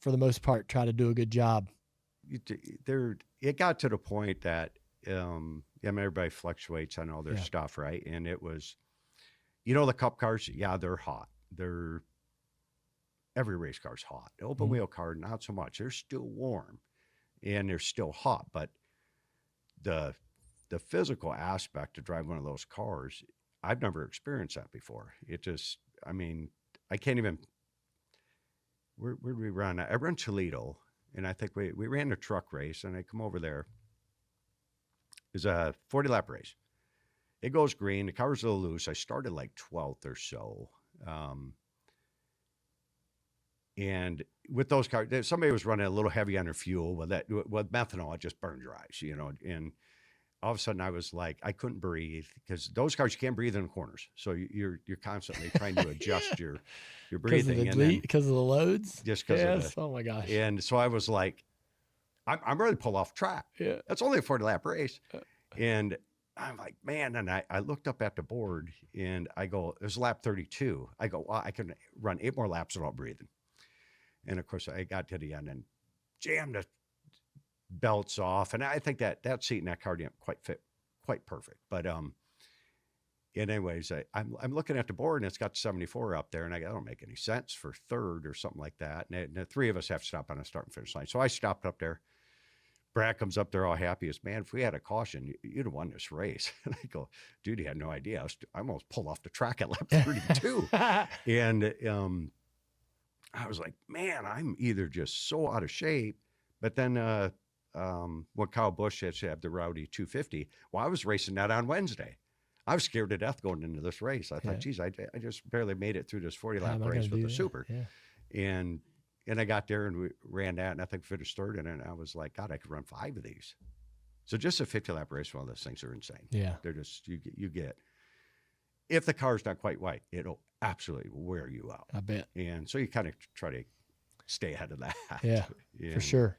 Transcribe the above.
for the most part, try to do a good job. It got to the point that, everybody fluctuates on all their stuff, right? And it was, the Cup cars, they're hot. Every race car's hot. The open wheel car, not so much. They're still warm and they're still hot, but the physical aspect of driving one of those cars, I've never experienced that before. It just, I can't even. Where did we run? I run Toledo, and I think we ran a truck race, and I come over there. It was a 40-lap race. It goes green. The car's a little loose. I started like 12th or so. And with those cars, somebody was running a little heavy on their fuel. With methanol, it just burned your eyes, and all of a sudden I was like, I couldn't breathe because those cars, you can't breathe in the corners. So you're constantly trying to adjust your breathing. Because of the loads? Just because oh my gosh. And so I was like, I'm ready to pull off track. Yeah. That's only a 40-lap race. And I'm like, man, and I looked up at the board and I go, it was lap 32. I go, well, I can run 8 more laps without breathing. And of course I got to the end and jammed the belts off. And I think that seat in that car didn't quite fit quite perfect. But anyways, I'm looking at the board and it's got 74 up there, and I go, that don't make any sense for third or something like that. And the 3 of us have to stop on a start and finish line. So I stopped up there. Brad comes up there all happy as, man, if we had a caution, you'd have won this race. And I go, dude, he had no idea. I almost pulled off the track at lap 32. And I was like, man, I'm either just so out of shape. But then when Kyle Busch had to have the Rowdy 250, well, I was racing that on Wednesday. I was scared to death going into this race. I thought, geez, I just barely made it through this 40-lap race with the Super. Yeah. And I got there and we ran that, and I think finished third. And I was like, God, I could run 5 of these. So just a 50-lap race, one of those things are insane. Yeah. They're just, you get, if the car's not quite white, it'll absolutely wear you out. I bet. And so you kind of try to stay ahead of that. Yeah, for sure.